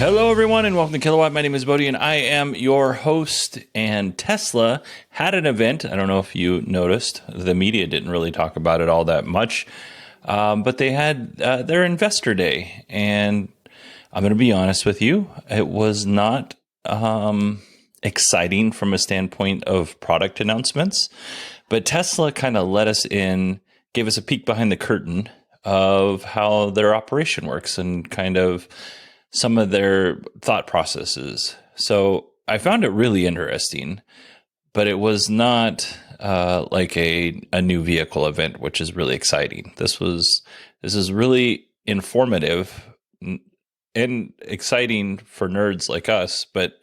Hello, everyone, and welcome to Kilowatt. My name is Bodie, and I am your host. And Tesla had an event. I don't know if you noticed. The media didn't really talk about it all that much. But they had their investor day. And I'm going to be honest with you, it was not exciting from a standpoint of product announcements. But Tesla kind of let us in, gave us a peek behind the curtain of how their operation works and kind of some of their thought processes. So I found it really interesting, but it was not like a new vehicle event, which is really exciting. This is really informative and exciting for nerds like us, but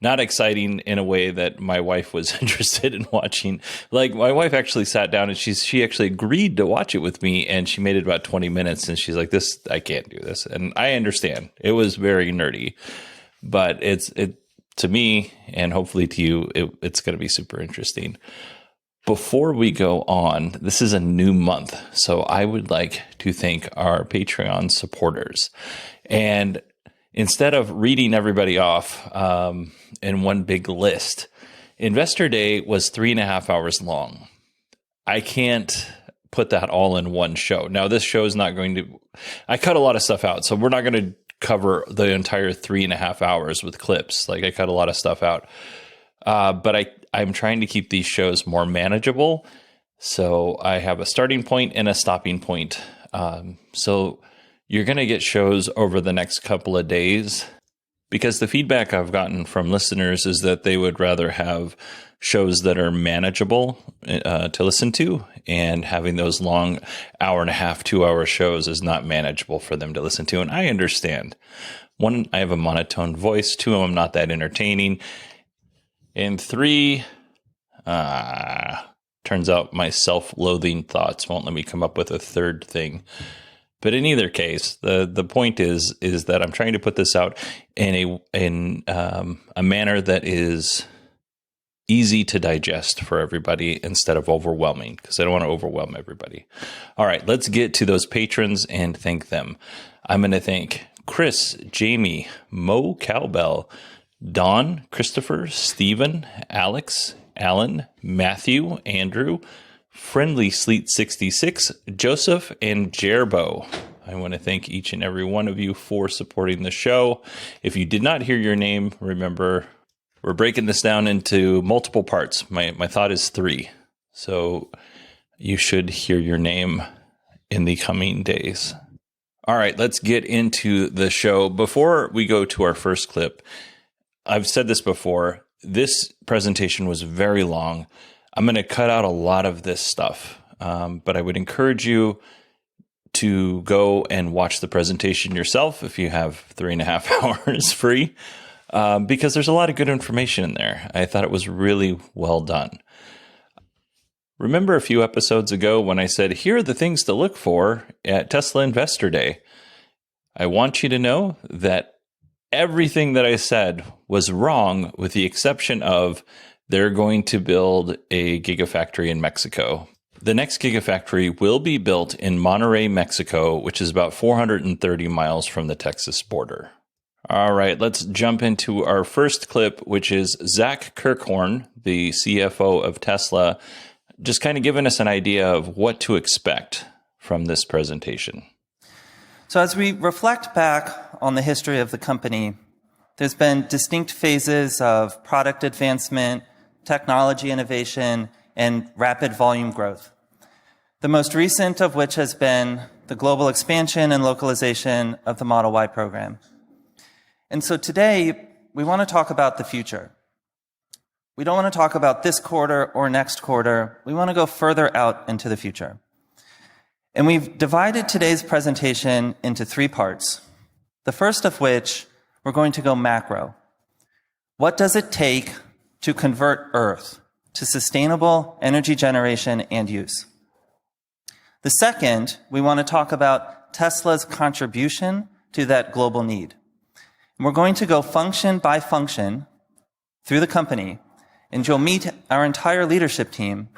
not exciting in a way that my wife was interested in watching. Like, my wife actually sat down and she actually agreed to watch it with me, and she made it about 20 minutes, and she's like, "This, I can't do this." And I understand. It was very nerdy, but it to me, and hopefully to you, it's going to be super interesting. Before we go on, this is a new month, so I would like to thank our Patreon supporters. And instead of reading everybody off in one big list, Investor Day was 3.5 hours long. I can't put that all in one show. Now, this show is not going to, I cut a lot of stuff out, so we're not going to cover the entire 3.5 hours with clips. Like, I cut a lot of stuff out. But I'm trying to keep these shows more manageable. So I have a starting point and a stopping point. So you're going to get shows over the next couple of days, because the feedback I've gotten from listeners is that they would rather have shows that are manageable to listen to, and having those long 1.5 to 2 hour shows is not manageable for them to listen to. And I understand. One, I have a monotone voice. Two, I'm not that entertaining. And three, turns out my self-loathing thoughts won't let me come up with a third thing. But in either case, the point is that I'm trying to put this out in a manner that is easy to digest for everybody instead of overwhelming, because I don't want to overwhelm everybody. All right, let's get to those patrons and thank them. I'm going to thank Chris, Jamie, Mo Cowbell, Don, Christopher, Stephen, Alex, Alan, Matthew, Andrew, Friendly Sleet 66, Joseph, and Jerbo. I want to thank each and every one of you for supporting the show. If you did not hear your name, remember, we're breaking this down into multiple parts. My thought is 3. So you should hear your name in the coming days. All right, let's get into the show. Before we go to our first clip, I've said this before, this presentation was very long. I'm going to cut out a lot of this stuff, but I would encourage you to go and watch the presentation yourself if you have 3.5 hours free, because there's a lot of good information in there. I thought it was really well done. Remember a few episodes ago when I said, here are the things to look for at Tesla Investor Day? I want you to know that everything that I said was wrong, with the exception of they're going to build a gigafactory in Mexico. The next gigafactory will be built in Monterrey, Mexico, which is about 430 miles from the Texas border. All right, let's jump into our first clip, which is Zach Kirkhorn, the CFO of Tesla, just kind of giving us an idea of what to expect from this presentation. So as we reflect back on the history of the company, there's been distinct phases of product advancement, technology innovation, and rapid volume growth. The most recent of which has been the global expansion and localization of the Model Y program. And so today, we want to talk about the future. We don't want to talk about this quarter or next quarter. We want to go further out into the future. And we've divided today's presentation into 3 parts. The first of which, we're going to go macro. What does it take to convert Earth to sustainable energy generation and use? The second, we want to talk about Tesla's contribution to that global need. And we're going to go function by function through the company, and you'll meet our entire leadership team,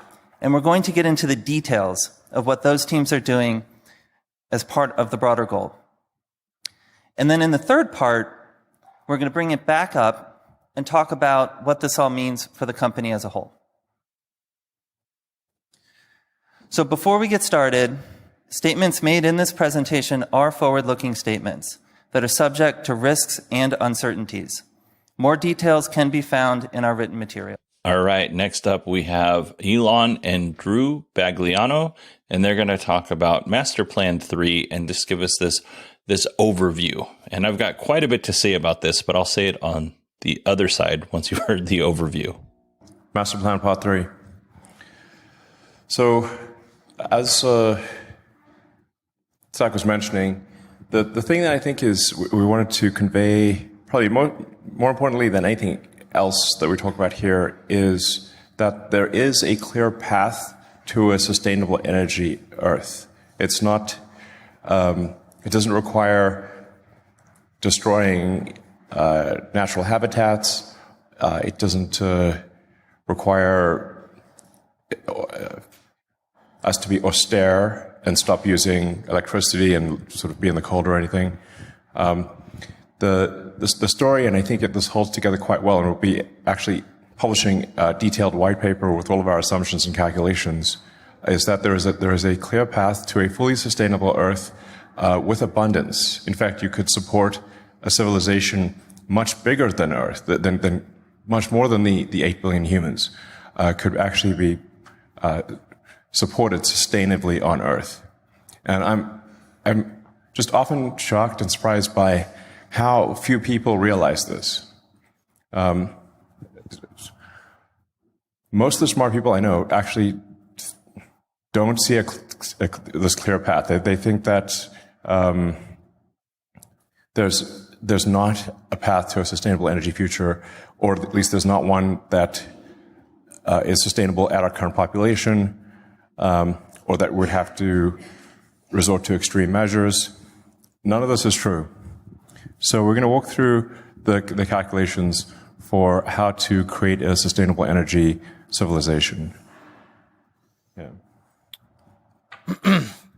and we're going to get into the details of what those teams are doing as part of the broader goal. And then in the third part, we're going to bring it back up and talk about what this all means for the company as a whole. So before we get started, statements made in this presentation are forward-looking statements that are subject to risks and uncertainties. More details can be found in our written material. All right, next up we have Elon and Drew Bagliano, and they're going to talk about Master Plan 3 and just give us this overview. And I've got quite a bit to say about this, but I'll say it on the other side once you've heard the overview. Master Plan Part 3. So, as Zach was mentioning, the thing that I think is we wanted to convey, probably more importantly than anything else that we talk about here, is that there is a clear path to a sustainable energy Earth. It's not, it doesn't require destroying natural habitats. It doesn't require us to be austere and stop using electricity and sort of be in the cold or anything. The story, and I think this holds together quite well, and we'll be actually publishing a detailed white paper with all of our assumptions and calculations, is that there is a clear path to a fully sustainable Earth with abundance. In fact, you could support a civilization much bigger than Earth, than much more than the 8 billion humans could actually be supported sustainably on Earth. And I'm just often shocked and surprised by how few people realize this. Most of the smart people I know actually don't see this clear path. They think that there's not a path to a sustainable energy future, or at least there's not one that is sustainable at our current population, or that we'd have to resort to extreme measures. None of this is true. So we're going to walk through the calculations for how to create a sustainable energy civilization. Yeah.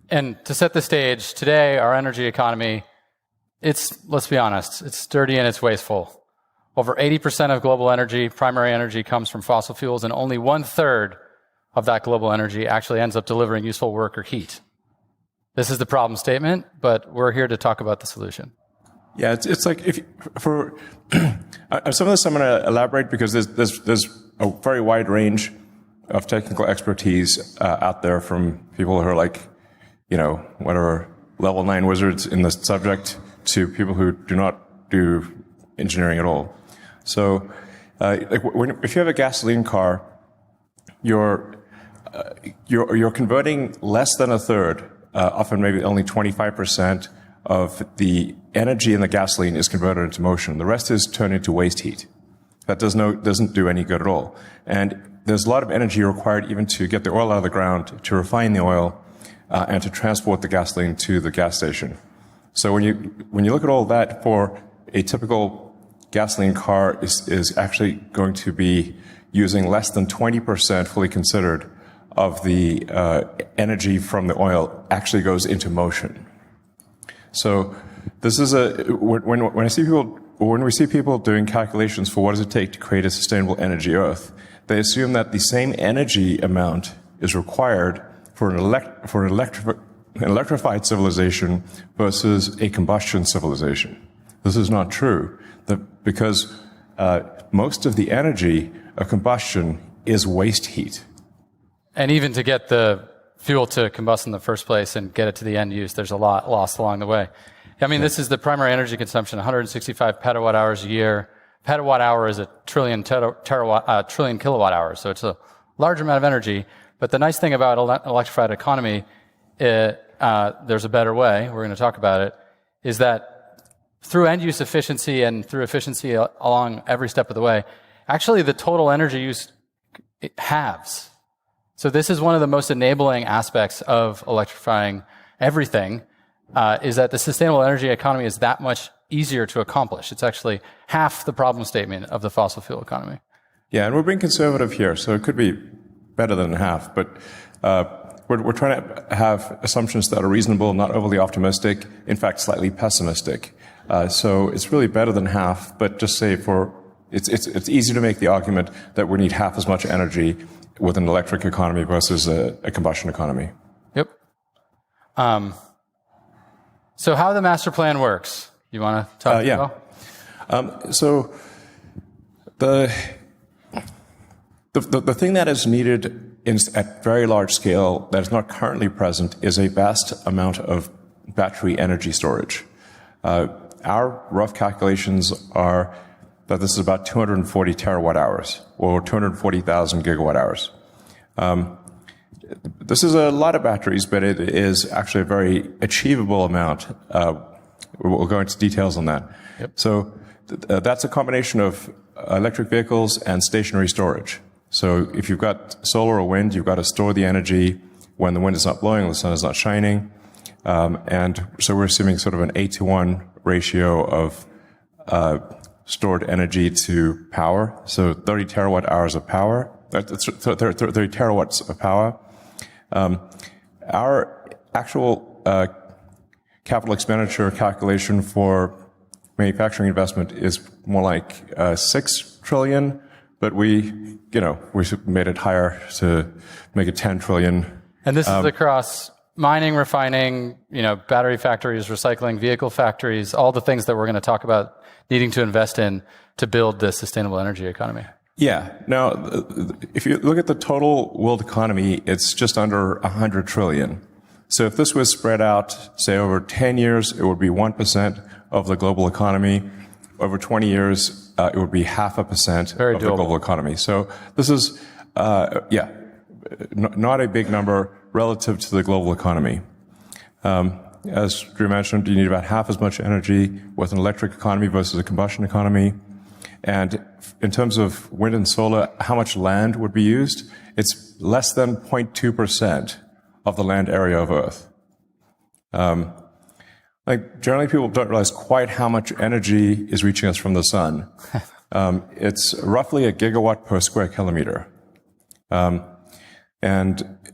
And to set the stage, today our energy economy, let's be honest, it's dirty and it's wasteful. Over 80% of global energy, primary energy, comes from fossil fuels, and only 1/3 of that global energy actually ends up delivering useful work or heat. This is the problem statement, but we're here to talk about the solution. Yeah, it's like some of this I'm going to elaborate because there's a very wide range of technical expertise out there, from people who are like, whatever, level 9 wizards in the subject, to people who do not do engineering at all. So, if you have a gasoline car, you're converting less than a third, often maybe only 25% of the energy in the gasoline is converted into motion. The rest is turned into waste heat. That doesn't do any good at all. And there's a lot of energy required even to get the oil out of the ground, to refine the oil, and to transport the gasoline to the gas station. So when you look at all that, for a typical gasoline car is actually going to be using less than 20%, fully considered, of the energy from the oil actually goes into motion. So this is when we see people doing calculations for what does it take to create a sustainable energy Earth, they assume that the same energy amount is required for an electrified civilization versus a combustion civilization. This is not true, because most of the energy of combustion is waste heat. And even to get the fuel to combust in the first place and get it to the end use, there's a lot lost along the way. I mean, This is the primary energy consumption, 165 petawatt hours a year. Petawatt hour is a trillion kilowatt hours, so it's a large amount of energy. But the nice thing about electrified economy, there's a better way, we're going to talk about it, is that through end-use efficiency and through efficiency along every step of the way, actually the total energy use halves. So this is one of the most enabling aspects of electrifying everything, is that the sustainable energy economy is that much easier to accomplish. It's actually half the problem statement of the fossil fuel economy. Yeah, and we're being conservative here, so it could be better than half. But we're trying to have assumptions that are reasonable, not overly optimistic, in fact, slightly pessimistic. So it's really better than half, but just say it's easy to make the argument that we need half as much energy with an electric economy versus a combustion economy. Yep. So how the master plan works? You want to talk about it? So the thing that is needed at very large scale that is not currently present is a vast amount of battery energy storage. Our rough calculations are that this is about 240 terawatt hours, or 240,000 gigawatt hours. This is a lot of batteries, but it is actually a very achievable amount. We'll go into details on that. Yep. So that's a combination of electric vehicles and stationary storage. So if you've got solar or wind, you've got to store the energy when the wind is not blowing, the sun is not shining. And so we're assuming sort of an 8-to-1 ratio of stored energy to power. So 30 terawatt hours of power, 30 terawatts of power. Our actual capital expenditure calculation for manufacturing investment is more like 6 trillion, but we made it higher to make it 10 trillion. And this is across mining, refining, battery factories, recycling, vehicle factories, all the things that we're going to talk about needing to invest in to build this sustainable energy economy. Yeah. Now, if you look at the total world economy, it's just under 100 trillion. So if this was spread out, say, over 10 years, it would be 1% of the global economy. Over 20 years, it would be 0.5% of the global economy. So this is, not a big number relative to the global economy. As Drew mentioned, you need about half as much energy with an electric economy versus a combustion economy. And in terms of wind and solar, how much land would be used? It's less than 0.2% of the land area of Earth. Generally, people don't realize quite how much energy is reaching us from the sun. It's roughly a gigawatt per square kilometer. And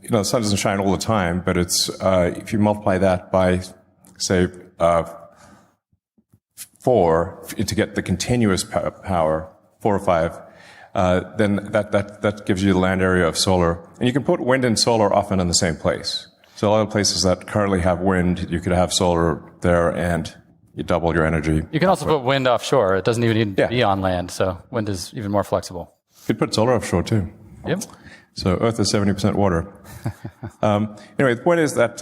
the sun doesn't shine all the time, but it's if you multiply that by, say, 4 to get the continuous power, 4 or 5, then that gives you the land area of solar. And you can put wind and solar often in the same place. So a lot of places that currently have wind, you could have solar there and you double your energy. You can also put wind offshore. It doesn't even need to be on land, so wind is even more flexible. You could put solar offshore too. Yep. So Earth is 70% water. Anyway, the point is that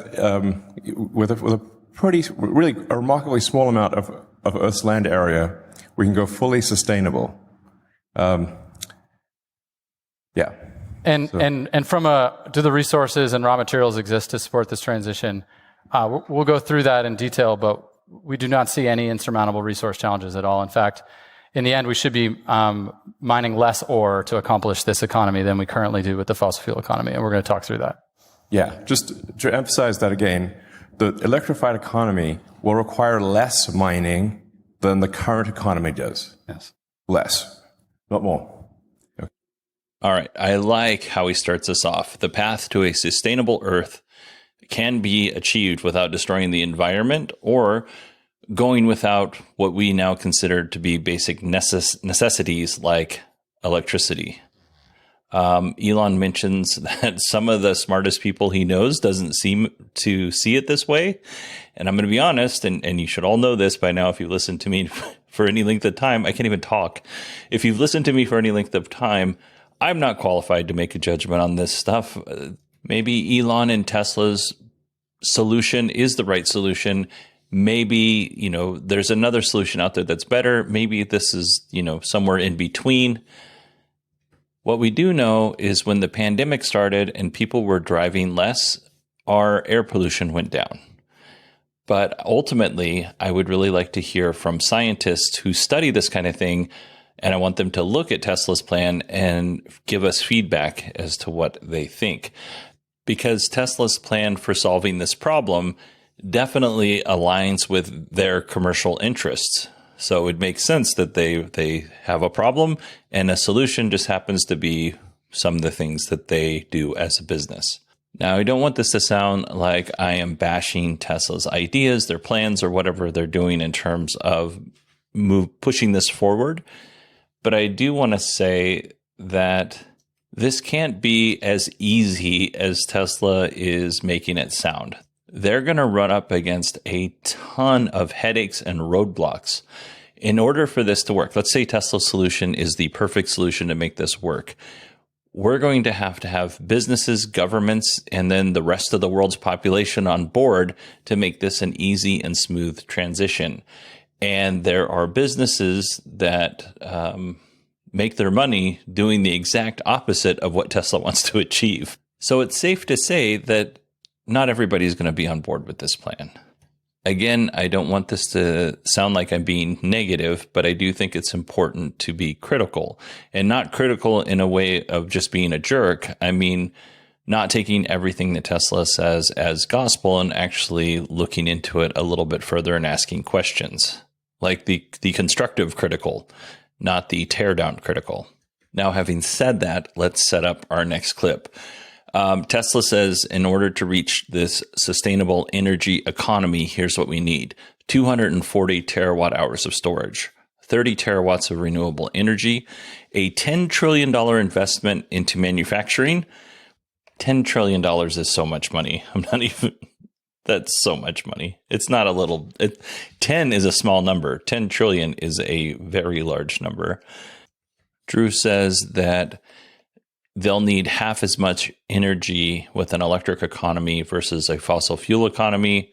with a really a remarkably small amount of Earth's land area, we can go fully sustainable. And from do the resources and raw materials exist to support this transition? We'll go through that in detail, but we do not see any insurmountable resource challenges at all. In fact, in the end, we should be mining less ore to accomplish this economy than we currently do with the fossil fuel economy, and we're going to talk through that. Yeah, just to emphasize that again, the electrified economy will require less mining than the current economy does. Yes. Less, not more. Okay. All right. I like how he starts us off. The path to a sustainable Earth can be achieved without destroying the environment or going without what we now consider to be basic necessities like electricity. Elon mentions that some of the smartest people he knows doesn't seem to see it this way. And I'm going to be honest, and you should all know this by now if you listen to me for any length of time. I can't even talk. If you've listened to me for any length of time, I'm not qualified to make a judgment on this stuff. Maybe Elon and Tesla's solution is the right solution. Maybe, there's another solution out there that's better. Maybe this is, somewhere in between. What we do know is when the pandemic started and people were driving less, our air pollution went down. But ultimately, I would really like to hear from scientists who study this kind of thing, and I want them to look at Tesla's plan and give us feedback as to what they think. Because Tesla's plan for solving this problem definitely aligns with their commercial interests. So it makes sense that they have a problem and a solution just happens to be some of the things that they do as a business. Now, I don't want this to sound like I am bashing Tesla's ideas, their plans, or whatever they're doing in terms of pushing this forward. But I do want to say that this can't be as easy as Tesla is making it sound. They're going to run up against a ton of headaches and roadblocks in order for this to work. Let's say Tesla's solution is the perfect solution to make this work. We're going to have businesses, governments, and then the rest of the world's population on board to make this an easy and smooth transition. And there are businesses that make their money doing the exact opposite of what Tesla wants to achieve. So it's safe to say that not everybody's going to be on board with this plan. Again, I don't want this to sound like I'm being negative, but I do think it's important to be critical, and not critical in a way of just being a jerk. I mean, not taking everything that Tesla says as gospel and actually looking into it a little bit further and asking questions, like the constructive critical, not the tear down critical. Now, having said that, let's set up our next clip. Tesla says in order to reach this sustainable energy economy, here's what we need: 240 terawatt hours of storage, 30 terawatts of renewable energy, a $10 trillion investment into manufacturing. $10 trillion is so much money. That's so much money. It's not a little, 10 is a small number. 10 trillion is a very large number. Drew says that they'll need half as much energy with an electric economy versus a fossil fuel economy.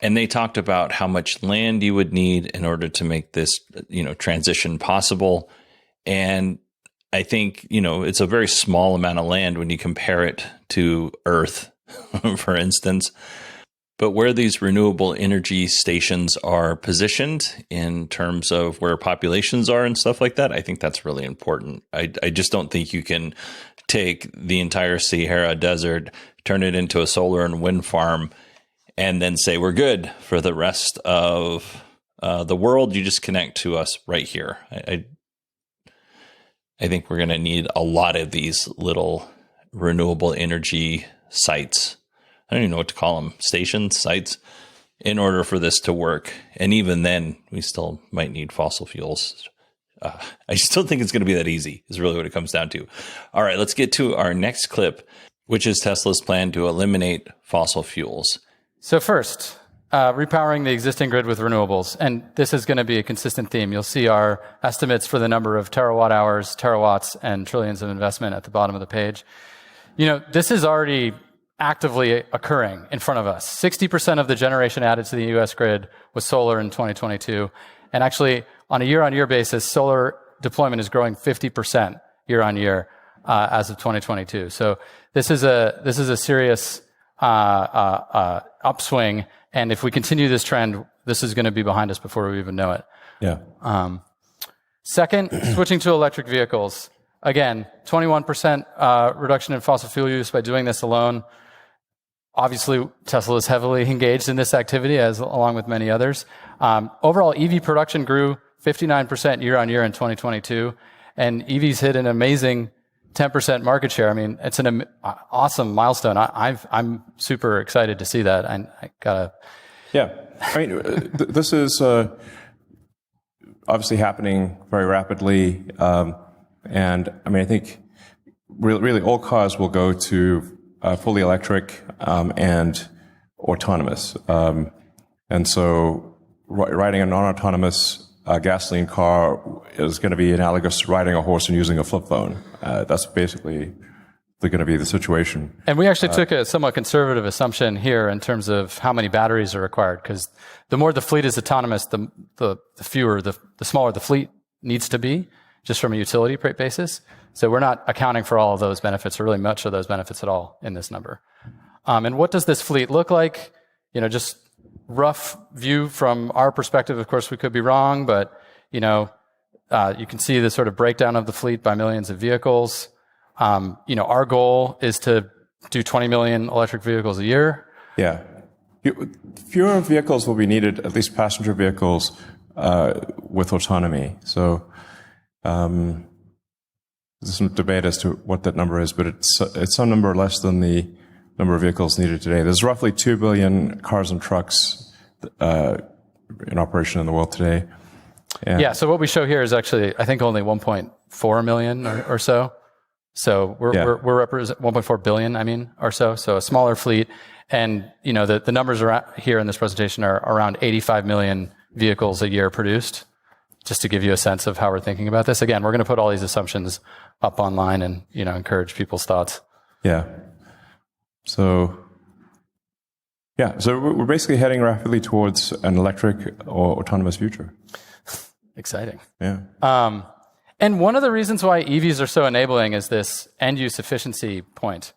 And they talked about how much land you would need in order to make this, transition possible. And I think, it's a very small amount of land when you compare it to Earth, for instance. But where these renewable energy stations are positioned in terms of where populations are and stuff like that, I think that's really important. I just don't think you can take the entire Sahara Desert, turn it into a solar and wind farm, and then say we're good for the rest of the world. You just connect to us right here. I think we're going to need a lot of these little renewable energy sites. I don't even know what to call them, stations, sites, in order for this to work. And even then, we still might need fossil fuels. I just don't think it's going to be that easy, is really what it comes down to. All right, let's get to our next clip, which is Tesla's plan to eliminate fossil fuels. So first, repowering the existing grid with renewables. And this is going to be a consistent theme. You'll see our estimates for the number of terawatt hours, terawatts, and trillions of investment at the bottom of the page. This is already actively occurring in front of us. 60% of the generation added to the U.S. grid was solar in 2022. And actually, on a year-on-year basis, solar deployment is growing 50% year-on-year as of 2022. So this is a serious upswing. And if we continue this trend, this is going to be behind us before we even know it. Yeah. Second, switching to electric vehicles. Again, 21% reduction in fossil fuel use by doing this alone. Obviously, Tesla is heavily engaged in this activity, along with many others. Overall, EV production grew 59% year on year in 2022, and EVs hit an amazing 10% market share. I mean, it's an awesome milestone. I'm super excited to see that. I gotta. Yeah, I mean, this is obviously happening very rapidly, and I mean, I think really all cars will go to fully electric and autonomous. And so riding a non-autonomous gasoline car is going to be analogous to riding a horse and using a flip phone. That's basically going to be the situation. And we actually took a somewhat conservative assumption here in terms of how many batteries are required, because the more the fleet is autonomous, the smaller the fleet needs to be, just from a utility basis. So we're not accounting for all of those benefits, or really much of those benefits at all, in this number. And what does this fleet look like? Just rough view from our perspective. Of course, we could be wrong, but you can see the sort of breakdown of the fleet by millions of vehicles. Our goal is to do 20 million electric vehicles a year. Yeah. Fewer vehicles will be needed, at least passenger vehicles, with autonomy. So there's some debate as to what that number is, but it's some number less than the number of vehicles needed today. There's roughly 2 billion cars and trucks in operation in the world today. And Yeah, so what we show here is actually, I think, only 1.4 million or so. So we're represent 1.4 billion, or so. So a smaller fleet. And, the numbers are here in this presentation are around 85 million vehicles a year produced, just to give you a sense of how we're thinking about this. Again, we're going to put all these assumptions up online and, encourage people's thoughts. Yeah. So we're basically heading rapidly towards an electric or autonomous future. Exciting. Yeah. And one of the reasons why EVs are so enabling is this end-use efficiency point.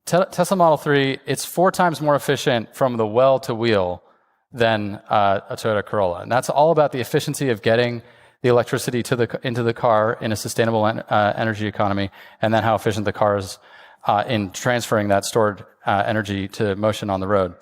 Tesla Model 3, it's 4 times more efficient from the well to wheel than a Toyota Corolla. And that's all about the efficiency of getting the electricity into the car in a sustainable energy economy, and then how efficient the car is in transferring that stored energy to motion on the road.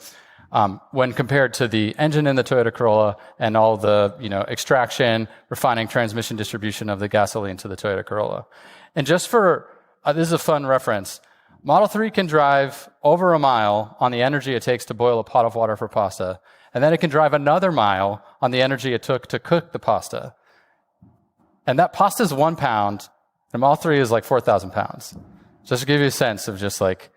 When compared to the engine in the Toyota Corolla and all the extraction, refining, transmission, distribution of the gasoline to the Toyota Corolla. And just for, this is a fun reference, Model 3 can drive over a mile on the energy it takes to boil a pot of water for pasta, and then it can drive another mile on the energy it took to cook the pasta. And that pasta is 1 pound, and Model 3 is like 4,000 pounds. Just to give you a sense of just it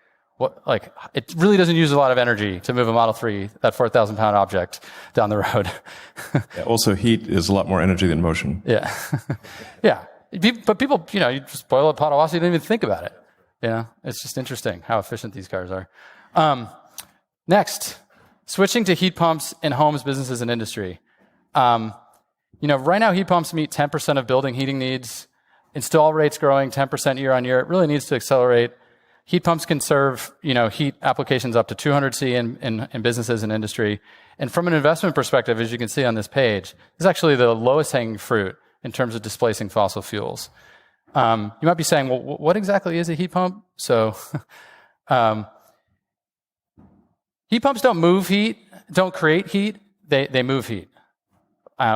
really doesn't use a lot of energy to move a Model 3, that 4,000 pound object, down the road. Yeah, also, heat is a lot more energy than motion. Yeah. Yeah. But people, you just boil a pot of pasta, you don't even think about it. It's just interesting how efficient these cars are. Next, switching to heat pumps in homes, businesses, and industry. Right now, heat pumps meet 10% of building heating needs. Install rates growing 10% year on year. It really needs to accelerate. Heat pumps can serve, heat applications up to 200 C in businesses and industry. And from an investment perspective, as you can see on this page, this is actually the lowest hanging fruit in terms of displacing fossil fuels. You might be saying, well, what exactly is a heat pump? So, heat pumps don't move heat, don't create heat, they move heat.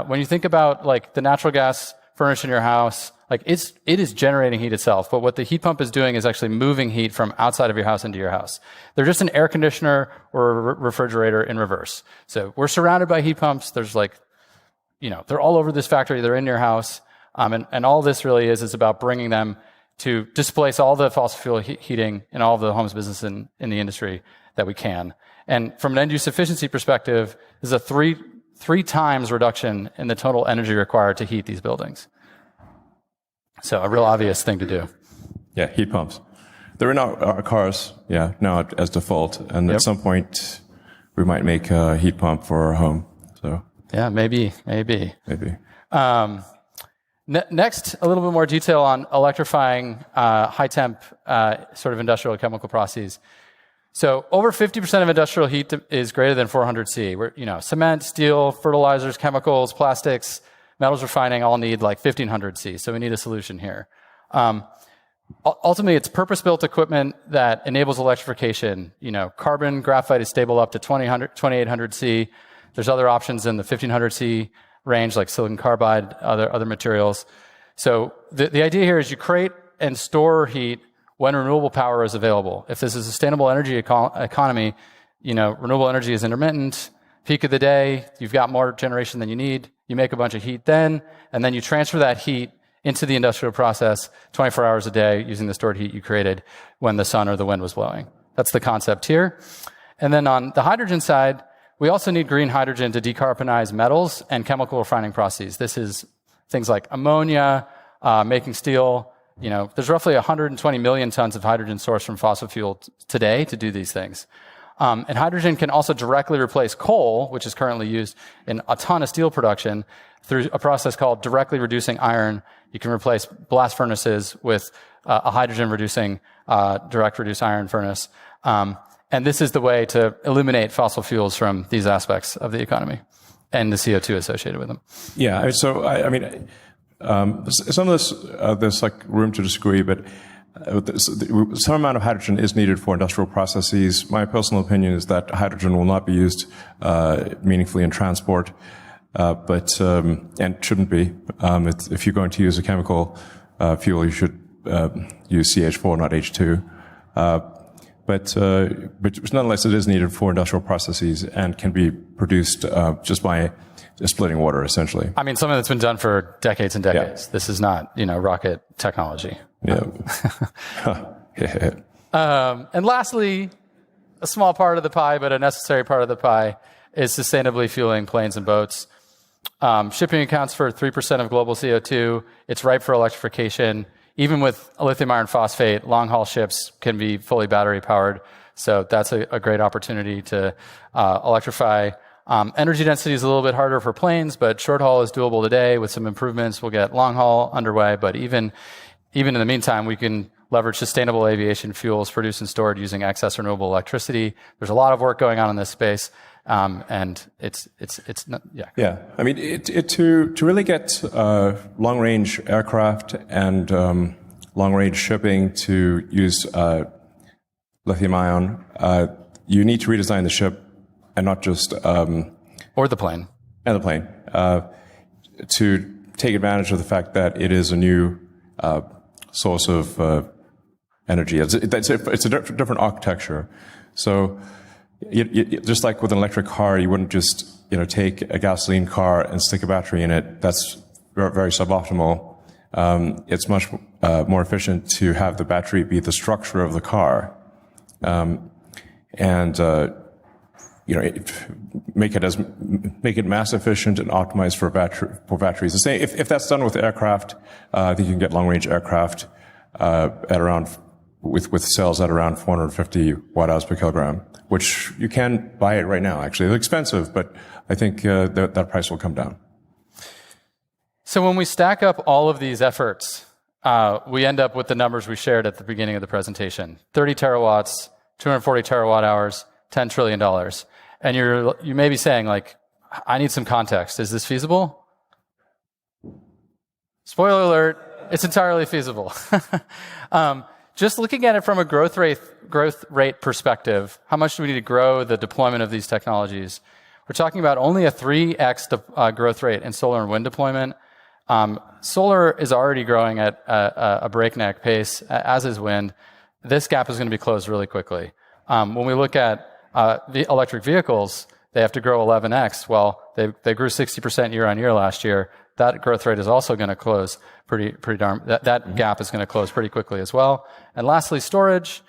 When you think about the natural gas furnace in your house, it is generating heat itself, but what the heat pump is doing is actually moving heat from outside of your house into your house. They're just an air conditioner or a refrigerator in reverse. So we're surrounded by heat pumps. There's they're all over this factory. They're in your house. And all this really is about bringing them to displace all the fossil fuel heating in all of the homes, business, and in the industry that we can. And from an end-use efficiency perspective, there's a three times reduction in the total energy required to heat these buildings. So a real obvious thing to do. Yeah, heat pumps. They're in our cars, now as default. And at some point, we might make a heat pump for our home. So yeah, maybe. Next, a little bit more detail on electrifying high temp sort of industrial chemical processes. So over 50% of industrial heat is greater than 400 C. Cement, steel, fertilizers, chemicals, plastics, metals refining all need 1,500 C. So we need a solution here. Ultimately, it's purpose-built equipment that enables electrification. Carbon graphite is stable up to 2,800 C. There's other options in the 1,500 C range, like silicon carbide, other materials. So the idea here is you create and store heat when renewable power is available. If this is a sustainable energy economy, renewable energy is intermittent, peak of the day, you've got more generation than you need, you make a bunch of heat then, and then you transfer that heat into the industrial process 24 hours a day using the stored heat you created when the sun or the wind was blowing. That's the concept here. And then on the hydrogen side, we also need green hydrogen to decarbonize metals and chemical refining processes. This is things like ammonia, making steel. There's roughly 120 million tons of hydrogen sourced from fossil fuel today to do these things. And hydrogen can also directly replace coal, which is currently used in a ton of steel production, through a process called directly reducing iron. You can replace blast furnaces with a hydrogen-reducing direct reduced iron furnace. And this is the way to eliminate fossil fuels from these aspects of the economy and the CO2 associated with them. Yeah, so some of this, there's room to disagree, but some amount of hydrogen is needed for industrial processes. My personal opinion is that hydrogen will not be used meaningfully in transport, and shouldn't be. If you're going to use a chemical fuel, you should use CH4, not H2. but nonetheless, it is needed for industrial processes and can be produced just by splitting water, essentially. I mean, something that's been done for decades and decades. Yeah. This is not, rocket technology. Yeah. And lastly, a small part of the pie, but a necessary part of the pie, is sustainably fueling planes and boats. Shipping accounts for 3% of global CO2. It's ripe for electrification. Even with lithium iron phosphate, long-haul ships can be fully battery-powered. So that's a great opportunity to electrify. Energy density is a little bit harder for planes, but short-haul is doable today. With some improvements, we'll get long-haul underway. But even in the meantime, we can leverage sustainable aviation fuels produced and stored using excess renewable electricity. There's a lot of work going on in this space. And it's not, yeah. Yeah. I mean, to really get long-range aircraft and long-range shipping to use lithium ion, you need to redesign the ship and not just or the plane and the plane to take advantage of the fact that it is a new source of energy. It's a different architecture. So. Just like with an electric car, you wouldn't just take a gasoline car and stick a battery in it. That's very, very suboptimal. It's much more efficient to have the battery be the structure of the car, and make it mass efficient and optimized for batteries. The same if that's done with aircraft, I think you can get long range aircraft at around with cells at around 450 watt-hours per kilogram, which you can buy it right now, actually. It's expensive, but I think that price will come down. So when we stack up all of these efforts, we end up with the numbers we shared at the beginning of the presentation. 30 terawatts, 240 terawatt hours, $10 trillion. And you may be saying, like, I need some context. Is this feasible? Spoiler alert, it's entirely feasible. Just looking at it from a growth rate perspective, how much do we need to grow the deployment of these technologies? We're talking about only a 3x growth rate in solar and wind deployment. Solar is already growing at a breakneck pace, as is wind. This gap is going to be closed really quickly. When we look at the electric vehicles, they have to grow 11x. Well, they grew 60% year on year last year. That growth rate is also going to close pretty darn. That gap is going to close pretty quickly as well. And lastly, storage.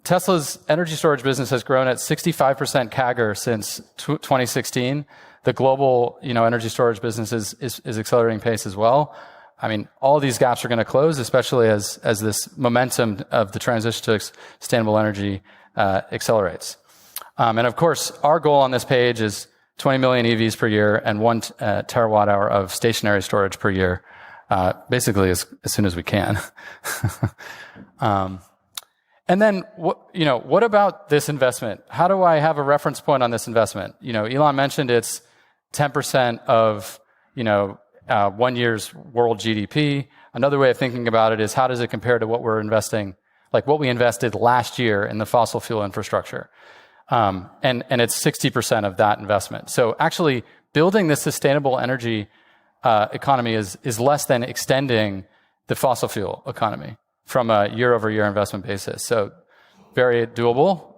Tesla's energy storage business has grown at 65% CAGR since 2016. The global, energy storage business is accelerating pace as well. I mean, all of these gaps are going to close, especially as this momentum of the transition to sustainable energy accelerates. And of course, our goal on this page is 20 million EVs per year and 1 terawatt hour of stationary storage per year, basically as soon as we can. And then, what about this investment? How do I have a reference point on this investment? Elon mentioned it's 10% of, 1 year's world GDP. Another way of thinking about it is how does it compare to what we're investing, like what we invested last year in the fossil fuel infrastructure? And it's 60% of that investment. So actually building this sustainable energy economy is less than extending the fossil fuel economy from a year-over-year investment basis. So very doable.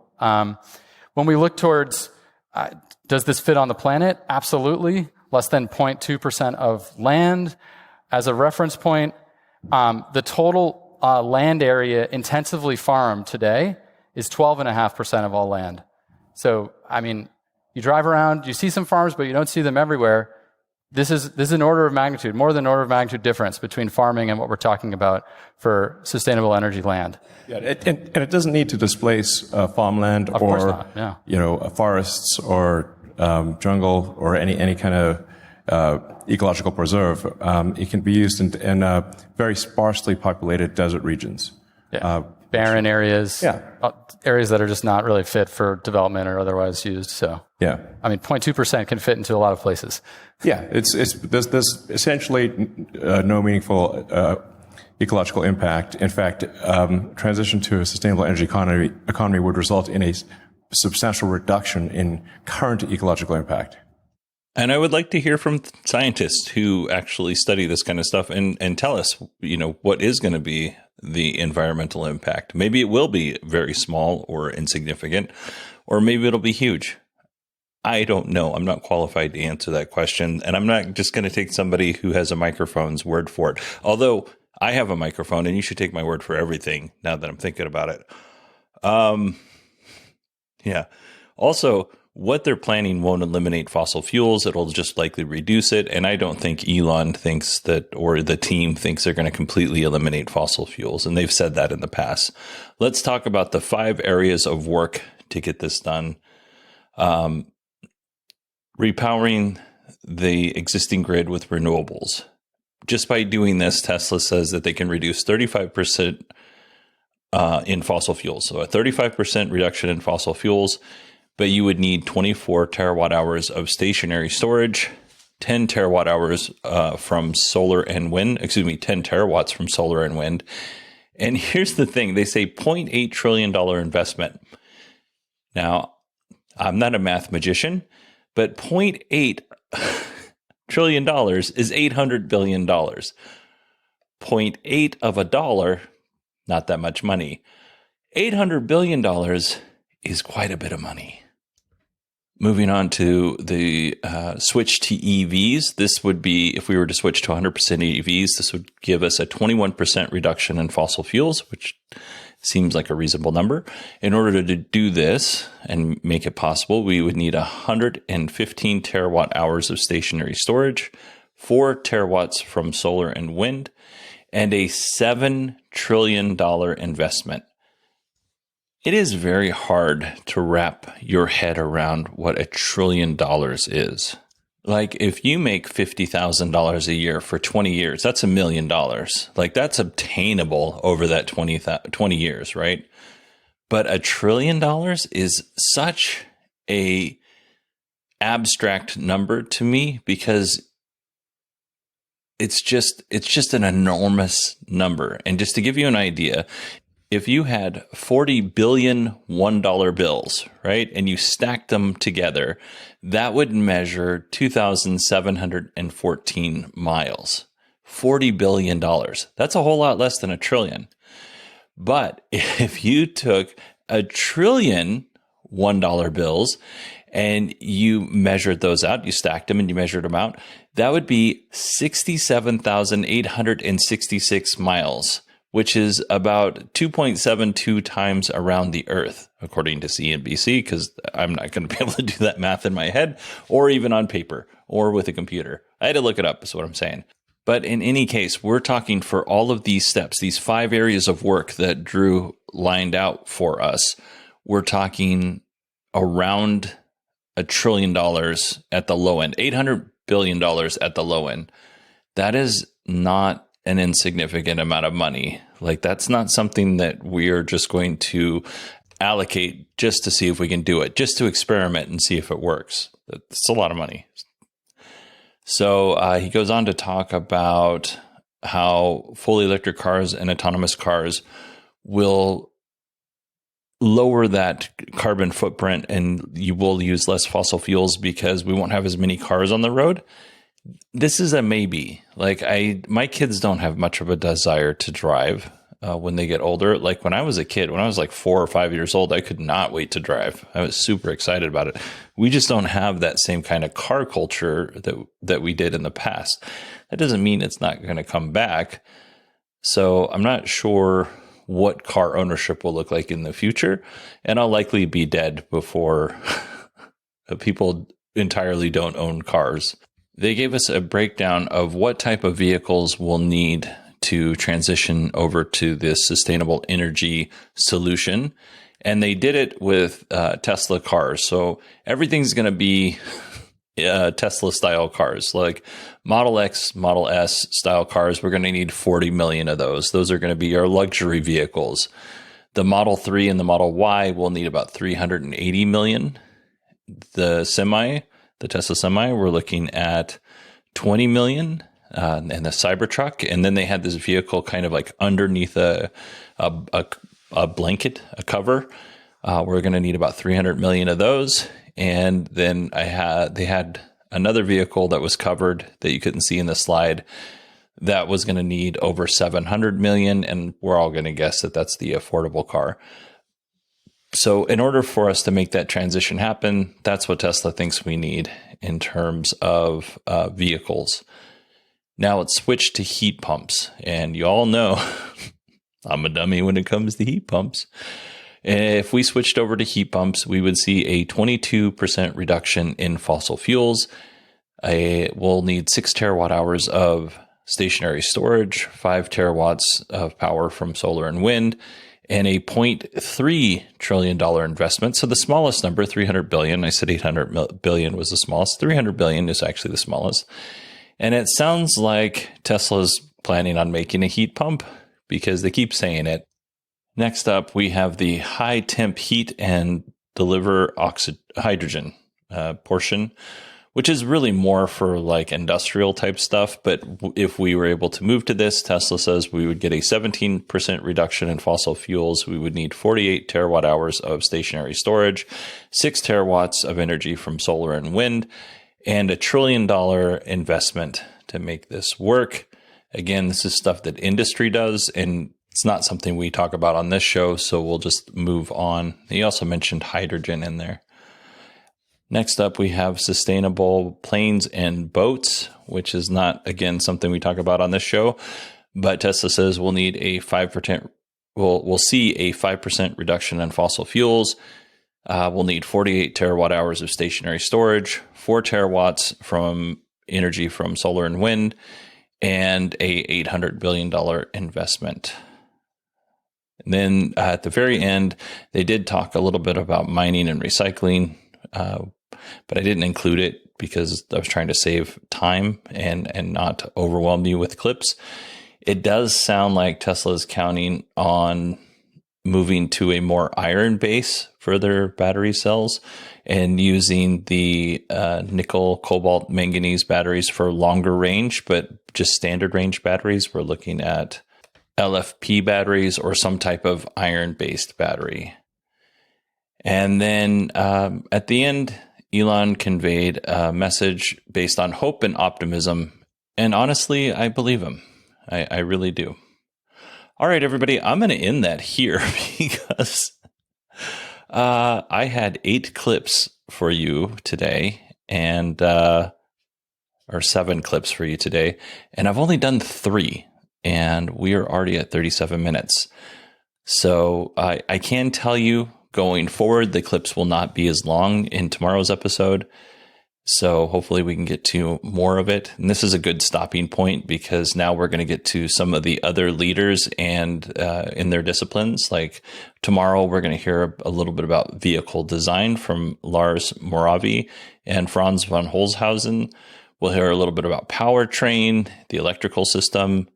When we look towards, does this fit on the planet? Absolutely. Less than 0.2% of land. As a reference point, the total land area intensively farmed today is 12.5% of all land. So, I mean, you drive around, you see some farms, but you don't see them everywhere. This is an order of magnitude, more than an order of magnitude difference between farming and what we're talking about for sustainable energy land. Yeah, and it doesn't need to displace farmland or forests or jungle or any kind of ecological preserve. It can be used in very sparsely populated desert regions. Yeah. Barren areas, areas that are just not really fit for development or otherwise used. So, yeah, I mean, 0.2% can fit into a lot of places. Yeah, there's essentially no meaningful ecological impact. In fact, transition to a sustainable energy economy would result in a substantial reduction in current ecological impact. And I would like to hear from scientists who actually study this kind of stuff and tell us, what is going to be the environmental impact. Maybe it will be very small or insignificant, or maybe it'll be huge. I don't know. I'm not qualified to answer that question. And I'm not just going to take somebody who has a microphone's word for it. Although I have a microphone and you should take my word for everything now that I'm thinking about it. Yeah. Also, what they're planning won't eliminate fossil fuels. It'll just likely reduce it. And I don't think Elon thinks that, or the team thinks they're going to completely eliminate fossil fuels. And they've said that in the past. Let's talk about the 5 areas of work to get this done. Repowering the existing grid with renewables. Just by doing this, Tesla says that they can reduce 35% in fossil fuels. So a 35% reduction in fossil fuels. But you would need 24 terawatt hours of stationary storage, 10 terawatt hours from solar and wind, 10 terawatts from solar and wind. And here's the thing, they say $0.8 trillion investment. Now, I'm not a math magician, but $0.8 trillion is $800 billion. 0.8 of a dollar, not that much money. $800 billion is quite a bit of money. Moving on to the switch to EVs, this would be, if we were to switch to 100% EVs, this would give us a 21% reduction in fossil fuels, which seems like a reasonable number. In order to do this and make it possible, we would need 115 terawatt hours of stationary storage, 4 terawatts from solar and wind, and a $7 trillion investment. It is very hard to wrap your head around what $1 trillion is. Like, if you make $50,000 a year for 20 years, that's $1 million. Like, that's obtainable over that 20 years, right? But $1 trillion is such a abstract number to me because it's just an enormous number. And just to give you an idea, if you had 40 billion $1 bills, right, and you stacked them together, that would measure 2,714 miles. $40 billion. That's a whole lot less than $1 trillion. But if you took $1 trillion $1 bills and you measured those out, you stacked them and you measured them out, that would be 67,866 miles, which is about 2.72 times around the Earth, according to nbsp, because I'm not going to be able to do that math in my head or even on paper or with a computer. I had to look it up, is what I'm saying. But in any case, we're talking for all of these steps, these 5 areas of work that Drew lined out for us, we're talking around $1 trillion at the low end, $800 billion at the low end. That is not an insignificant amount of money. Like, that's not something that we're just going to allocate just to see if we can do it, just to experiment and see if it works. It's a lot of money. So he goes on to talk about how fully electric cars and autonomous cars will lower that carbon footprint and you will use less fossil fuels because we won't have as many cars on the road. This is a maybe. Like, my kids don't have much of a desire to drive when they get older. Like, when I was a kid, when I was like 4 or 5 years old, I could not wait to drive. I was super excited about it. We just don't have that same kind of car culture that we did in the past. That doesn't mean it's not going to come back. So I'm not sure what car ownership will look like in the future. And I'll likely be dead before people entirely don't own cars. They gave us a breakdown of what type of vehicles we'll need to transition over to this sustainable energy solution. And they did it with Tesla cars. So everything's going to be Tesla style cars, like Model X, Model S style cars. We're going to need 40 million of those. Those are going to be our luxury vehicles. The Model 3 and the Model Y will need about 380 million. The Tesla Semi, we're looking at 20 million, and the Cybertruck. And then they had this vehicle kind of like underneath a blanket, a cover. We're going to need about 300 million of those. And then they had another vehicle that was covered that you couldn't see in the slide that was going to need over 700 million, and we're all going to guess that that's the affordable car. So in order for us to make that transition happen, that's what Tesla thinks we need in terms of vehicles. Now let's switch to heat pumps. And you all know I'm a dummy when it comes to heat pumps. If we switched over to heat pumps, we would see a 22% reduction in fossil fuels. We'll need 6 terawatt hours of stationary storage, 5 terawatts of power from solar and wind, and a $0.3 trillion investment. So the smallest number, 300 billion, I said 800 billion was the smallest. 300 billion is actually the smallest. And it sounds like Tesla's planning on making a heat pump because they keep saying it. Next up, we have the high temp heat and deliver hydrogen portion, which is really more for like industrial type stuff. But if we were able to move to this, Tesla says we would get a 17% reduction in fossil fuels. We would need 48 terawatt hours of stationary storage, 6 terawatts of energy from solar and wind, and $1 trillion investment to make this work. Again, this is stuff that industry does, and it's not something we talk about on this show, so we'll just move on. He also mentioned hydrogen in there. Next up, we have sustainable planes and boats, which is not, again, something we talk about on this show, but Tesla says we'll need a 5%, we'll see a 5% reduction in fossil fuels. We'll need 48 terawatt hours of stationary storage, 4 terawatts from energy from solar and wind, and a $800 billion investment. And then at the very end, they did talk a little bit about mining and recycling, but I didn't include it because I was trying to save time and not overwhelm you with clips. It does sound like Tesla is counting on moving to a more iron base for their battery cells and using the nickel, cobalt, manganese batteries for longer range, but just standard range batteries. We're looking at LFP batteries or some type of iron-based battery. And then at the end, Elon conveyed a message based on hope and optimism. And honestly, I believe him. I really do. All right, everybody, I'm going to end that here because I had 8 clips for you today, and or 7 clips for you today, and I've only done 3. And we are already at 37 minutes. So I can tell you going forward, the clips will not be as long in tomorrow's episode. So hopefully we can get to more of it. And this is a good stopping point because now we're going to get to some of the other leaders and in their disciplines. Like tomorrow, we're going to hear a little bit about vehicle design from Lars Moravi and Franz von Holzhausen. We'll hear a little bit about powertrain, the electrical system.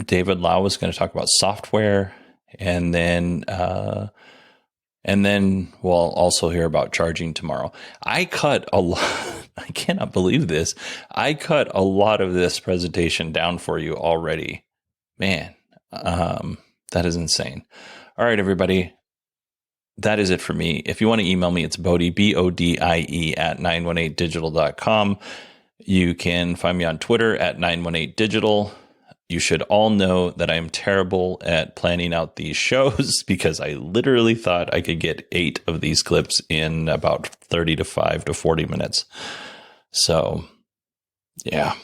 David Lau is going to talk about software, and then we'll also hear about charging tomorrow. I cut a lot. I cannot believe this. I cut a lot of this presentation down for you already. Man, that is insane. All right, everybody. That is it for me. If you want to email me, it's Bodie, BODIE at 918digital.com. You can find me on Twitter at 918digital. You should all know that I'm terrible at planning out these shows because I literally thought I could get 8 of these clips in about 35 to 40 minutes. So, yeah,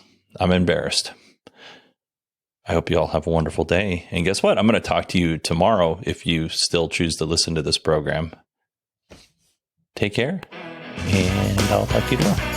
I'm embarrassed. I hope you all have a wonderful day. And guess what? I'm going to talk to you tomorrow if you still choose to listen to this program. Take care, and I'll talk to you tomorrow.